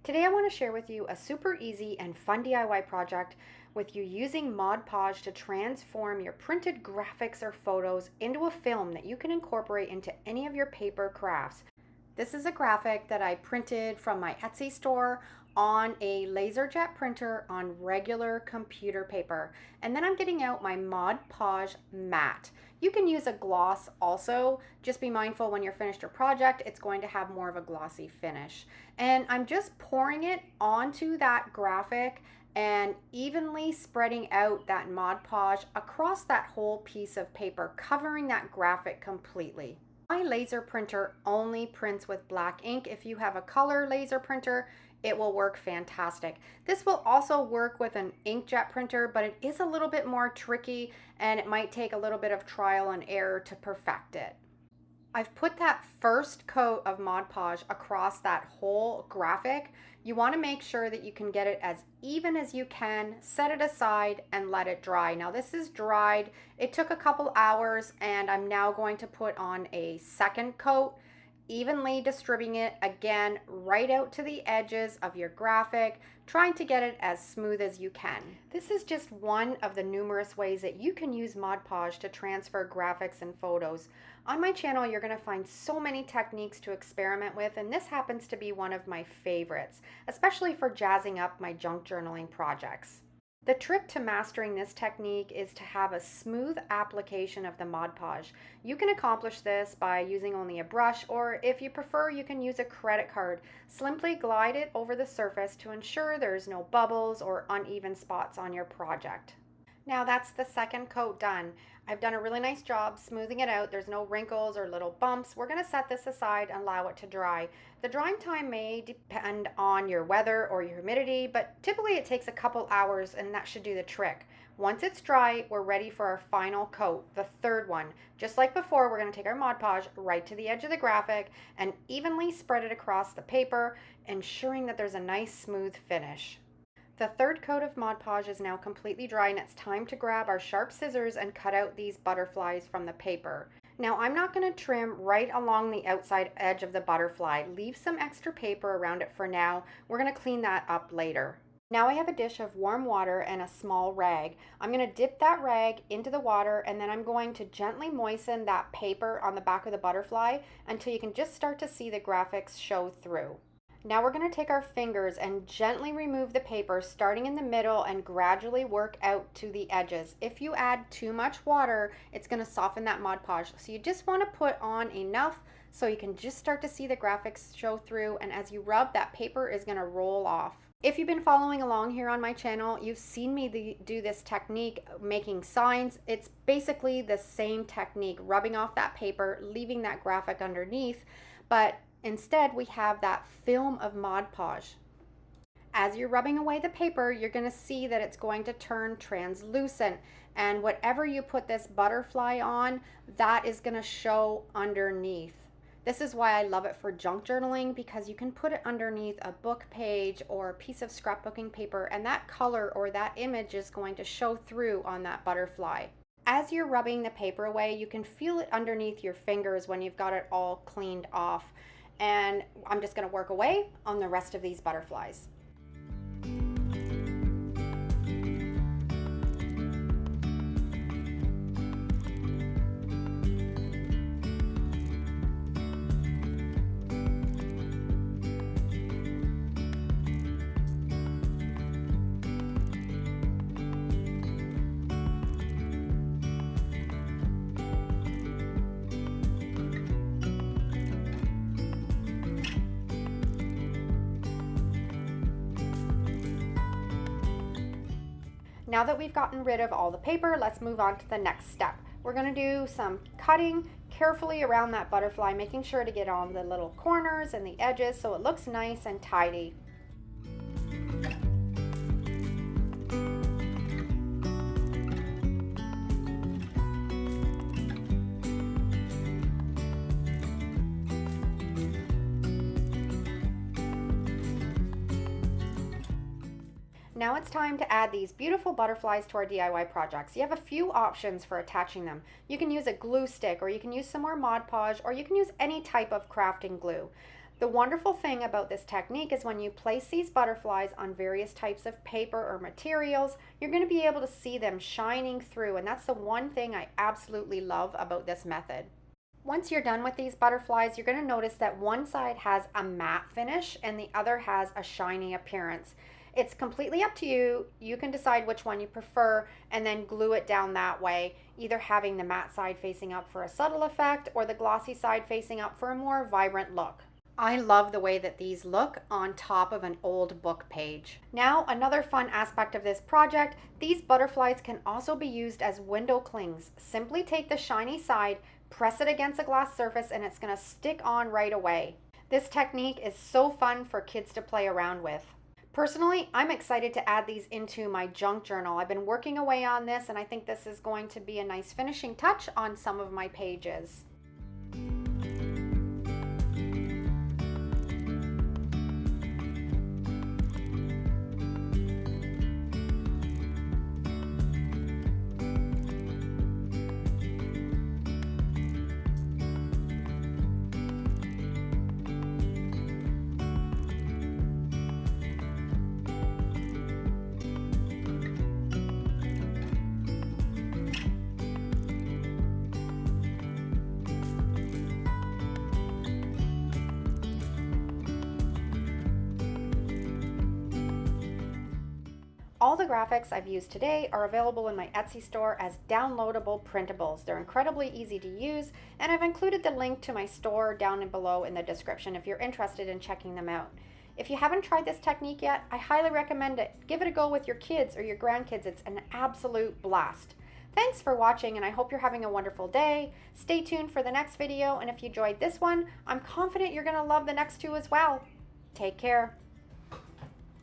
Today I want to share with you a super easy and fun DIY project with you using Mod Podge to transform your printed graphics or photos into a film that you can incorporate into any of your paper crafts. This is a graphic that I printed from my Etsy store on a LaserJet printer on regular computer paper. And then I'm getting out my Mod Podge mat. You can use a gloss also. Just be mindful when you're finished your project, it's going to have more of a glossy finish. And I'm just pouring it onto that graphic and evenly spreading out that Mod Podge across that whole piece of paper, covering that graphic completely. My laser printer only prints with black ink. If you have a color laser printer, it will work fantastic. This will also work with an inkjet printer, but it is a little bit more tricky and it might take a little bit of trial and error to perfect it. I've put that first coat of Mod Podge across that whole graphic. You want to make sure that you can get it as even as you can, set it aside and let it dry. Now this is dried. It took a couple hours and I'm now going to put on a second coat, evenly distributing it again right out to the edges of your graphic, trying to get it as smooth as you can. This is just one of the numerous ways that you can use Mod Podge to transfer graphics and photos. On my channel, you're going to find so many techniques to experiment with, and this happens to be one of my favorites, especially for jazzing up my junk journaling projects. The trick to mastering this technique is to have a smooth application of the Mod Podge. You can accomplish this by using only a brush, or if you prefer, you can use a credit card. Simply glide it over the surface to ensure there's no bubbles or uneven spots on your project. Now that's the second coat done. I've done a really nice job smoothing it out. There's no wrinkles or little bumps. We're going to set this aside and allow it to dry. The drying time may depend on your weather or your humidity, but typically it takes a couple hours and that should do the trick. Once it's dry, we're ready for our final coat, the third one. Just like before, we're going to take our Mod Podge right to the edge of the graphic and evenly spread it across the paper, ensuring that there's a nice smooth finish. The third coat of Mod Podge is now completely dry and it's time to grab our sharp scissors and cut out these butterflies from the paper. Now I'm not going to trim right along the outside edge of the butterfly. Leave some extra paper around it for now. We're going to clean that up later. Now I have a dish of warm water and a small rag. I'm going to dip that rag into the water and then I'm going to gently moisten that paper on the back of the butterfly until you can just start to see the graphics show through. Now we're going to take our fingers and gently remove the paper, starting in the middle and gradually work out to the edges. If you add too much water, it's going to soften that Mod Podge. So you just want to put on enough so you can just start to see the graphics show through, and as you rub, that paper is going to roll off. If you've been following along here on my channel, you've seen me do this technique, making signs. It's basically the same technique, rubbing off that paper, leaving that graphic underneath, but instead, we have that film of Mod Podge. As you're rubbing away the paper, you're going to see that it's going to turn translucent, and whatever you put this butterfly on, that is going to show underneath. This is why I love it for junk journaling, because you can put it underneath a book page or a piece of scrapbooking paper, and that color or that image is going to show through on that butterfly. As you're rubbing the paper away, you can feel it underneath your fingers when you've got it all cleaned off. And I'm just going to work away on the rest of these butterflies. Now that we've gotten rid of all the paper, let's move on to the next step. We're going to do some cutting carefully around that butterfly, making sure to get on the little corners and the edges so it looks nice and tidy. Now it's time to add these beautiful butterflies to our DIY projects. You have a few options for attaching them. You can use a glue stick, or you can use some more Mod Podge, or you can use any type of crafting glue. The wonderful thing about this technique is when you place these butterflies on various types of paper or materials, you're going to be able to see them shining through, and that's the one thing I absolutely love about this method. Once you're done with these butterflies, you're going to notice that one side has a matte finish and the other has a shiny appearance. It's completely up to you. You can decide which one you prefer and then glue it down that way, either having the matte side facing up for a subtle effect or the glossy side facing up for a more vibrant look. I love the way that these look on top of an old book page. Now, another fun aspect of this project, these butterflies can also be used as window clings. Simply take the shiny side, press it against a glass surface, and it's going to stick on right away. This technique is so fun for kids to play around with. Personally, I'm excited to add these into my junk journal. I've been working away on this, and I think this is going to be a nice finishing touch on some of my pages. All the graphics I've used today are available in my Etsy store as downloadable printables. They're incredibly easy to use, and I've included the link to my store down below in the description if you're interested in checking them out. If you haven't tried this technique yet, I highly recommend it. Give it a go with your kids or your grandkids. It's an absolute blast. Thanks for watching, and I hope you're having a wonderful day. Stay tuned for the next video, and if you enjoyed this one, I'm confident you're going to love the next two as well. Take care.